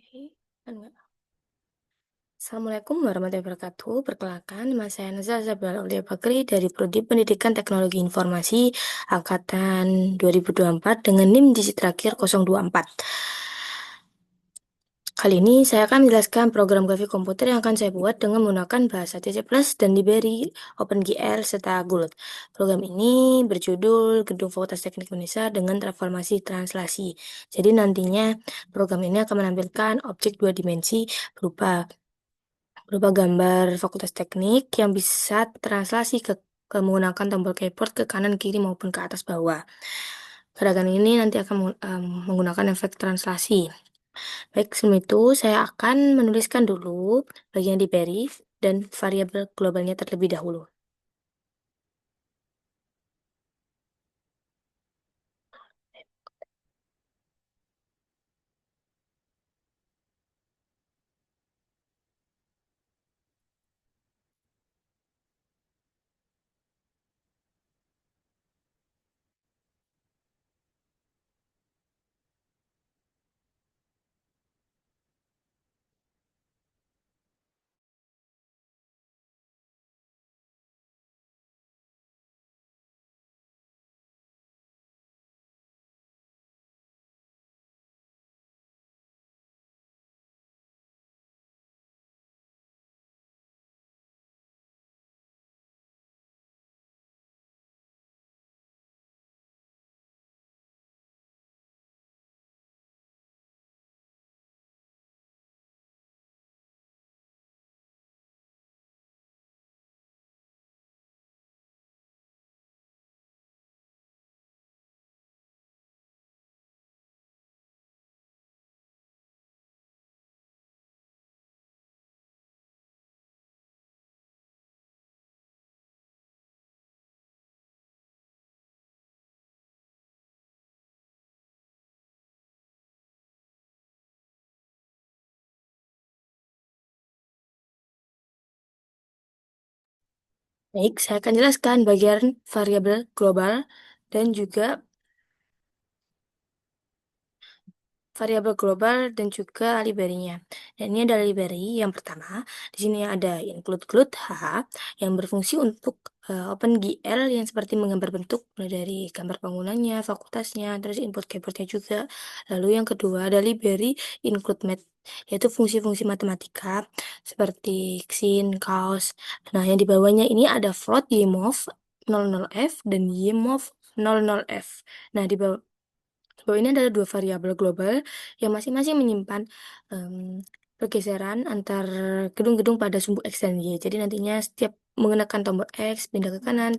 Oke, enggak. Assalamualaikum warahmatullahi wabarakatuh. Perkenalkan, nama saya Nazar Zabel Aulia Bakri dari Prodi Pendidikan Teknologi Informasi Angkatan 2024 dengan NIM digit terakhir 024. Kali ini saya akan menjelaskan program grafik komputer yang akan saya buat dengan menggunakan bahasa C++ dan Library, OpenGL, serta Gold. Program ini berjudul Gedung Fakultas Teknik Indonesia dengan Transformasi Translasi. Jadi nantinya program ini akan menampilkan objek dua dimensi berupa gambar fakultas teknik yang bisa translasi ke menggunakan tombol keyboard ke kanan, kiri, maupun ke atas bawah. Gerakan ini nanti akan menggunakan efek translasi. Baik, sebelum itu saya akan menuliskan dulu bagian library dan variabel globalnya terlebih dahulu. Baik, saya akan jelaskan bagian variabel global dan juga variabel global dan juga library-nya. Dan ini adalah library yang pertama. Di sini ada include H yang berfungsi untuk OpenGL yang seperti menggambar bentuk mulai dari gambar bangunannya, fakultasnya, terus input keyboardnya juga. Lalu yang kedua ada library include math, yaitu fungsi-fungsi matematika seperti sin, cos. Nah, yang di bawahnya ini ada float ymov 00f dan ymov 00f. Nah, bahwa ini adalah dua variabel global yang masing-masing menyimpan em, pergeseran antar gedung-gedung pada sumbu X dan Y. Jadi nantinya setiap menggunakan tombol X pindah ke kanan,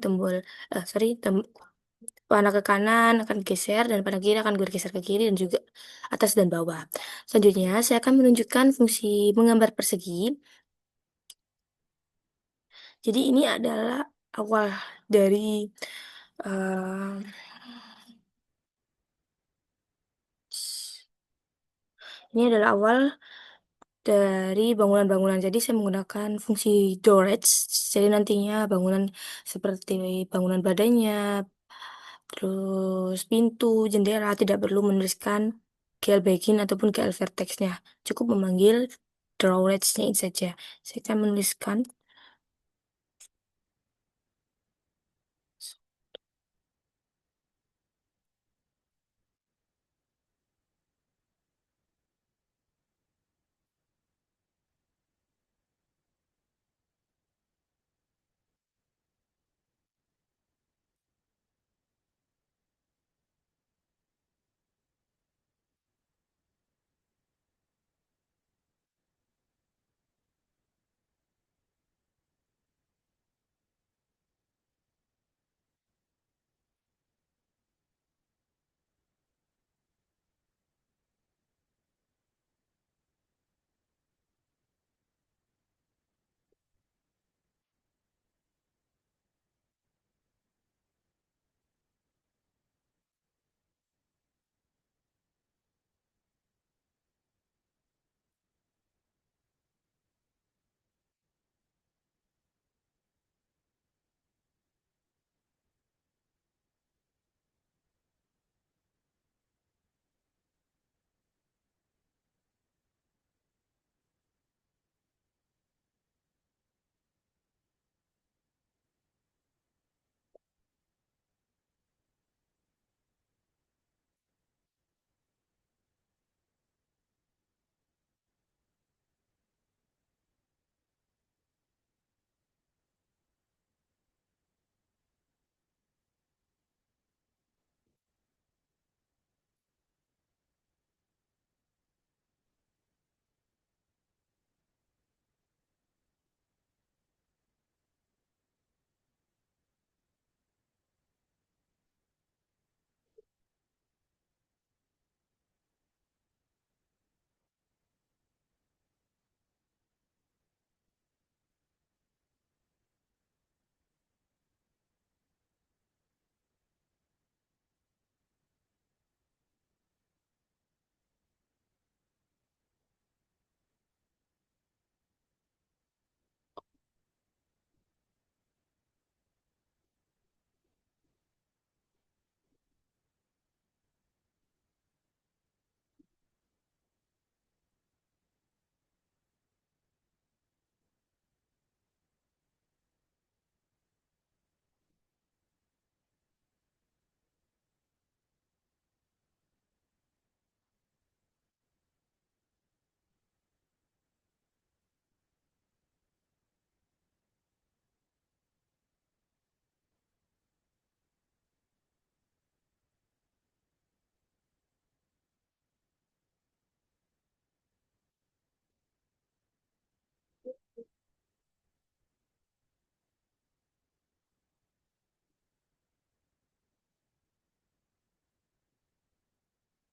panah ke kanan akan geser dan panah kiri akan bergeser ke kiri dan juga atas dan bawah. Selanjutnya saya akan menunjukkan fungsi menggambar persegi. Jadi ini adalah awal dari eh, ini adalah awal dari bangunan-bangunan. Jadi saya menggunakan fungsi storage. Jadi nantinya bangunan seperti bangunan badannya, terus pintu, jendela tidak perlu menuliskan GL begin ataupun GL vertexnya. Cukup memanggil drawledge-nya saja. Saya akan menuliskan.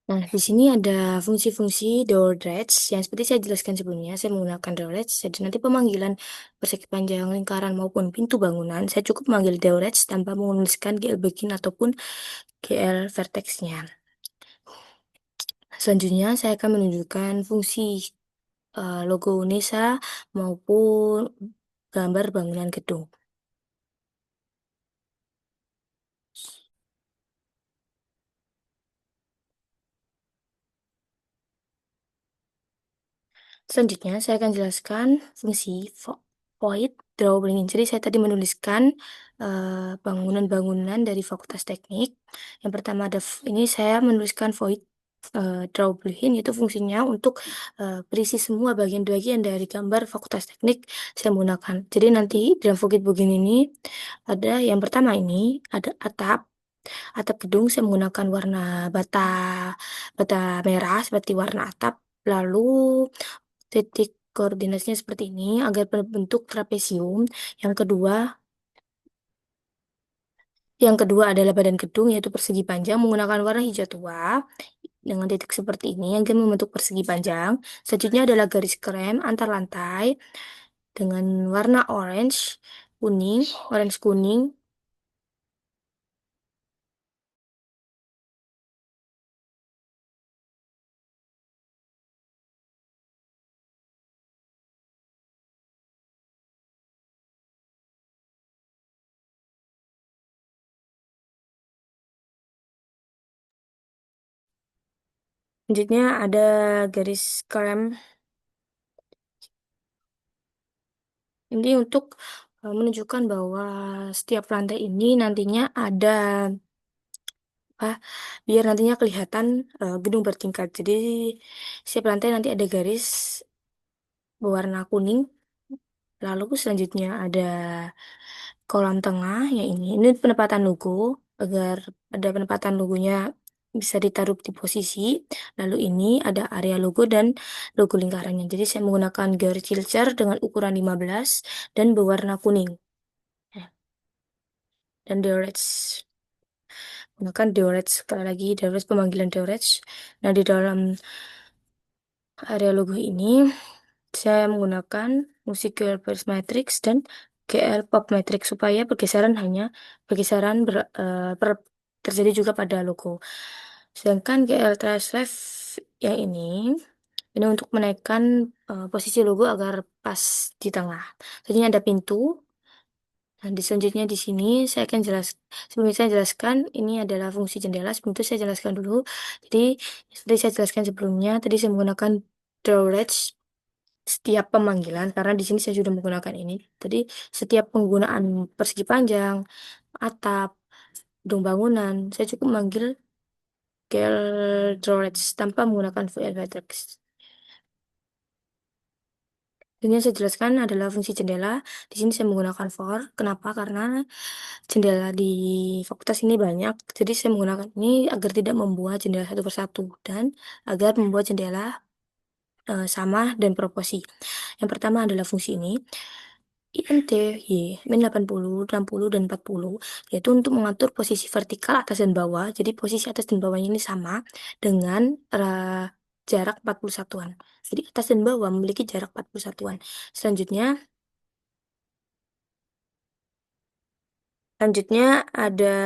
Nah, di sini ada fungsi-fungsi door dash yang seperti saya jelaskan sebelumnya. Saya menggunakan door dash. Jadi nanti pemanggilan persegi panjang lingkaran maupun pintu bangunan, saya cukup memanggil door dash tanpa menuliskan GL begin ataupun GL vertexnya. Selanjutnya, saya akan menunjukkan fungsi logo UNESA maupun gambar bangunan gedung. Selanjutnya, saya akan jelaskan fungsi void drawing. Jadi, saya tadi menuliskan bangunan-bangunan dari Fakultas Teknik. Yang pertama ada ini saya menuliskan void drawing, itu fungsinya untuk berisi semua bagian-bagian dari gambar Fakultas Teknik saya menggunakan. Jadi nanti dalam void begini ini ada yang pertama ini ada atap. Atap gedung saya menggunakan warna bata bata merah seperti warna atap. Lalu titik koordinasinya seperti ini agar berbentuk trapesium. Yang kedua, yang kedua adalah badan gedung yaitu persegi panjang menggunakan warna hijau tua dengan titik seperti ini agar membentuk persegi panjang. Selanjutnya adalah garis krem antar lantai dengan warna orange kuning. Selanjutnya ada garis krem ini untuk menunjukkan bahwa setiap lantai ini nantinya ada apa biar nantinya kelihatan gedung bertingkat. Jadi setiap lantai nanti ada garis berwarna kuning. Lalu selanjutnya ada kolam tengah yang ini. Ini penempatan logo agar ada penempatan logonya bisa ditaruh di posisi. Lalu ini ada area logo dan logo lingkarannya. Jadi saya menggunakan garis Kilcher dengan ukuran 15 dan berwarna kuning. Ya, dan Deorex. Gunakan Deorex sekali lagi, Deorex pemanggilan Deorex. Nah, di dalam area logo ini saya menggunakan musik GL Paris Matrix dan GL Pop Matrix supaya pergeseran terjadi juga pada logo. Sedangkan GL Trace Live yang ini untuk menaikkan posisi logo agar pas di tengah. Jadi ada pintu. Nah, selanjutnya di sini saya akan sebelum saya jelaskan, ini adalah fungsi jendela. Sebelum itu saya jelaskan dulu. Jadi, seperti saya jelaskan sebelumnya, tadi saya menggunakan drawledge setiap pemanggilan, karena di sini saya sudah menggunakan ini. Tadi, setiap penggunaan persegi panjang, atap, gedung bangunan, saya cukup manggil gel drawledge tanpa menggunakan VL Matrix. Ini yang saya jelaskan adalah fungsi jendela. Di sini saya menggunakan for. Kenapa? Karena jendela di fakultas ini banyak. Jadi saya menggunakan ini agar tidak membuat jendela satu persatu dan agar membuat jendela sama dan proporsi. Yang pertama adalah fungsi ini. INT, Y, min 80, 60, dan 40, yaitu untuk mengatur posisi vertikal atas dan bawah. Jadi posisi atas dan bawahnya ini sama dengan jarak 40 satuan. Jadi atas dan bawah memiliki jarak 40 satuan. Selanjutnya ada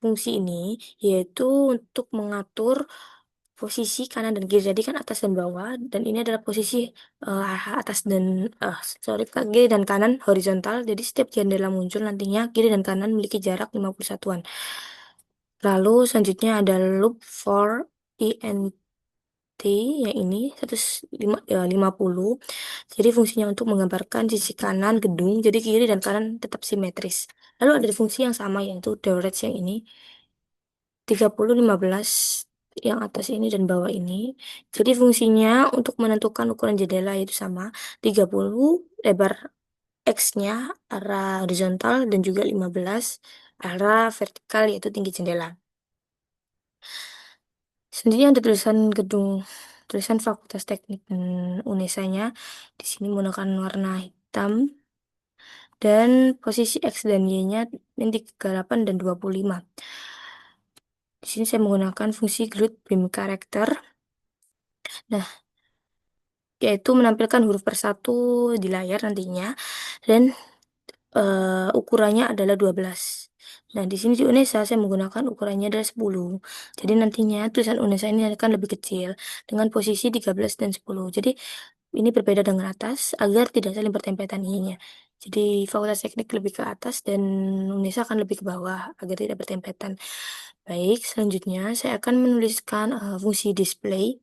fungsi ini, yaitu untuk mengatur posisi kanan dan kiri. Jadi kan atas dan bawah, dan ini adalah posisi atas dan sorry kiri dan kanan horizontal. Jadi setiap jendela muncul nantinya kiri dan kanan memiliki jarak 50 satuan. Lalu selanjutnya ada loop for INT yang ini 150. Jadi fungsinya untuk menggambarkan sisi kanan gedung, jadi kiri dan kanan tetap simetris. Lalu ada fungsi yang sama yaitu Dorets yang ini 30 15 yang atas ini dan bawah ini. Jadi fungsinya untuk menentukan ukuran jendela itu sama 30 lebar X-nya arah horizontal dan juga 15 arah vertikal yaitu tinggi jendela. Selanjutnya ada tulisan Fakultas Teknik dan UNESA-nya. Di sini menggunakan warna hitam dan posisi X dan Y-nya min 38 dan 25. Di sini saya menggunakan fungsi grid beam character. Nah, yaitu menampilkan huruf persatu di layar nantinya dan ukurannya adalah 12. Nah, di sini di UNESA saya menggunakan ukurannya adalah 10. Jadi nantinya tulisan UNESA ini akan lebih kecil dengan posisi 13 dan 10. Jadi ini berbeda dengan atas agar tidak saling bertempetan ininya. Jadi Fakultas Teknik lebih ke atas dan UNESA akan lebih ke bawah agar tidak bertempetan. Baik, selanjutnya saya akan menuliskan fungsi display.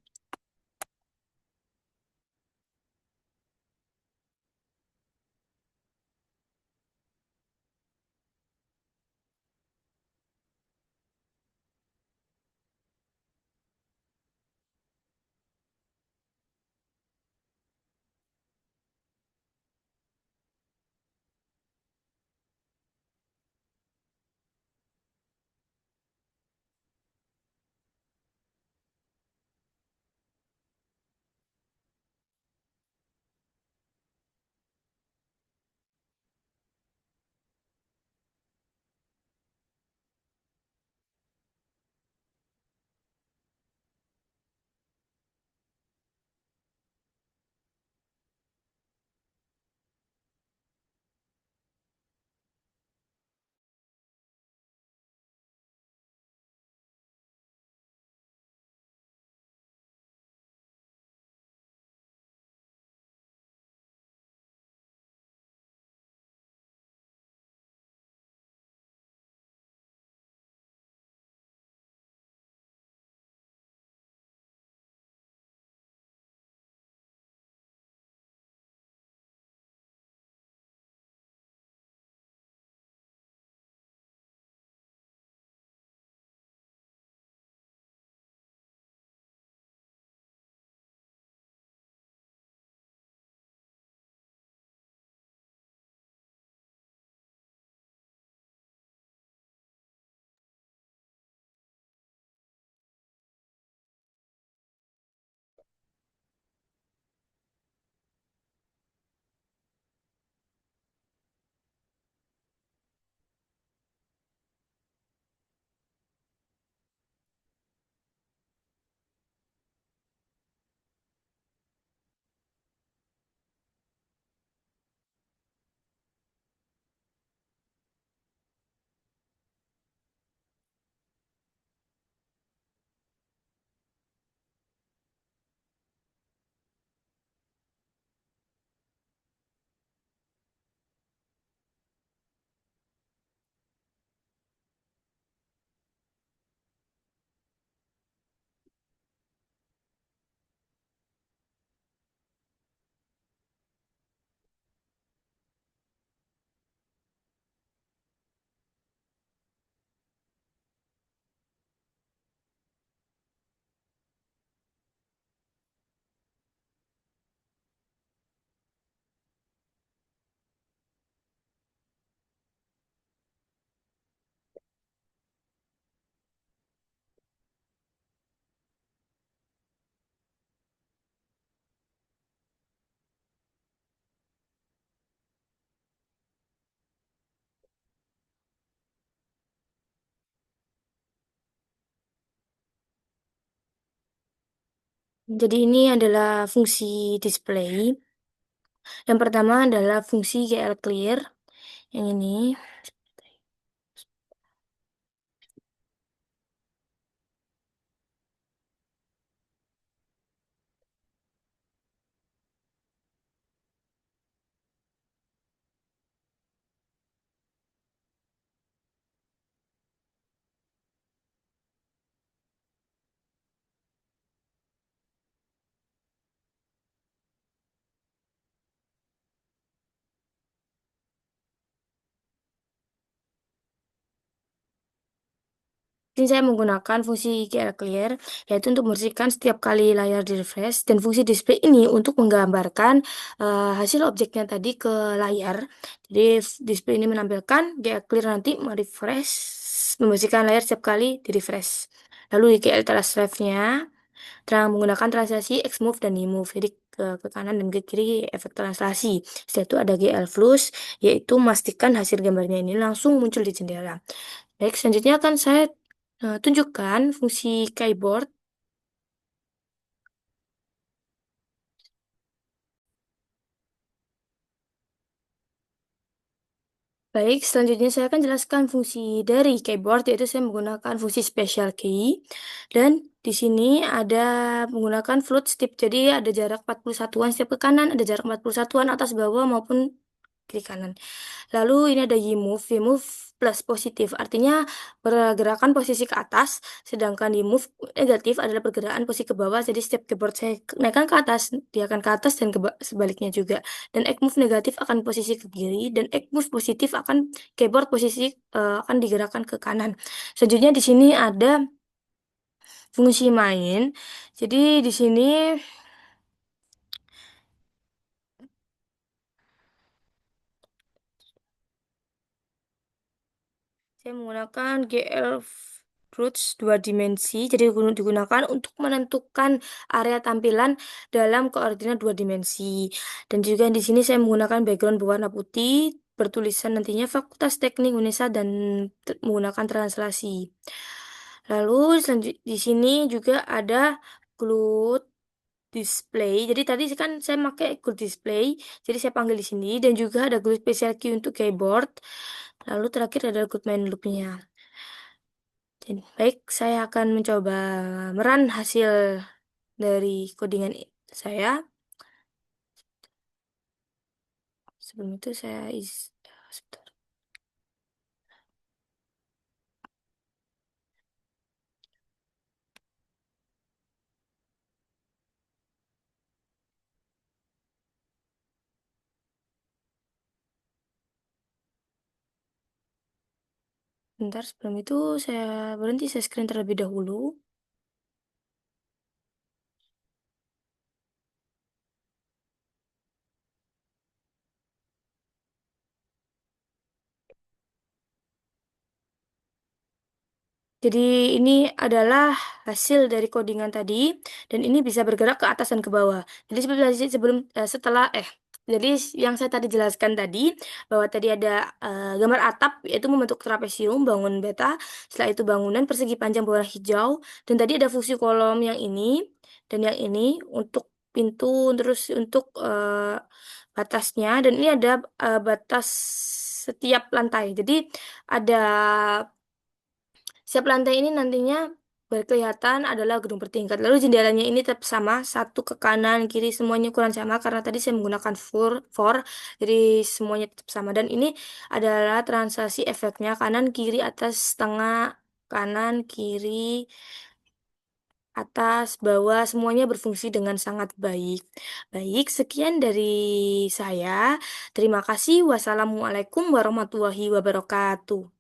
Jadi ini adalah fungsi display. Yang pertama adalah fungsi GL clear. Yang ini. Ini saya menggunakan fungsi GL clear, yaitu untuk membersihkan setiap kali layar di-refresh, dan fungsi display ini untuk menggambarkan hasil objeknya tadi ke layar. Jadi display ini menampilkan, GL clear nanti merefresh, membersihkan layar setiap kali di-refresh. Lalu di GL trace nya menggunakan transaksi Xmove dan YMove. Jadi ke kanan dan ke kiri efek translasi. Setelah itu ada GL Flux, yaitu memastikan hasil gambarnya ini langsung muncul di jendela. Baik, selanjutnya akan saya tunjukkan fungsi keyboard. Baik, selanjutnya saya akan jelaskan fungsi dari keyboard, yaitu saya menggunakan fungsi special key. Dan di sini ada menggunakan float step, jadi ada jarak 41-an setiap ke kanan, ada jarak 41-an atas bawah maupun kiri kanan. Lalu ini ada Y-move plus positif, artinya pergerakan posisi ke atas, sedangkan Y-move negatif adalah pergerakan posisi ke bawah, jadi setiap keyboard saya naikkan ke atas, dia akan ke atas dan sebaliknya juga. Dan Egg-move negatif akan posisi ke kiri, dan Egg-move positif akan keyboard posisi akan digerakkan ke kanan. Selanjutnya di sini ada fungsi main, jadi di sini saya menggunakan GL Fruits 2 dimensi, jadi digunakan untuk menentukan area tampilan dalam koordinat 2 dimensi. Dan juga di sini saya menggunakan background berwarna putih, bertulisan nantinya Fakultas Teknik Unesa dan menggunakan translasi. Lalu di sini juga ada Glued Display. Jadi tadi kan saya pakai Glued Display, jadi saya panggil di sini dan juga ada Glued Special Key untuk keyboard. Lalu terakhir ada Good Main Loop-nya. Baik, saya akan mencoba meran hasil dari codingan saya. Sebelum itu saya sebentar. Bentar, sebelum itu saya berhenti share screen terlebih dahulu. Jadi ini adalah hasil dari codingan tadi dan ini bisa bergerak ke atas dan ke bawah. Jadi jadi yang saya tadi jelaskan tadi bahwa tadi ada gambar atap yaitu membentuk trapesium bangun beta, setelah itu bangunan persegi panjang berwarna hijau dan tadi ada fungsi kolom yang ini dan yang ini untuk pintu terus untuk batasnya dan ini ada batas setiap lantai. Jadi ada setiap lantai ini nantinya berkelihatan adalah gedung bertingkat. Lalu jendelanya ini tetap sama, satu ke kanan, kiri semuanya ukuran sama karena tadi saya menggunakan four, jadi semuanya tetap sama. Dan ini adalah translasi efeknya kanan, kiri, atas, tengah, kanan, kiri, atas, bawah, semuanya berfungsi dengan sangat baik. Baik, sekian dari saya. Terima kasih. Wassalamualaikum warahmatullahi wabarakatuh.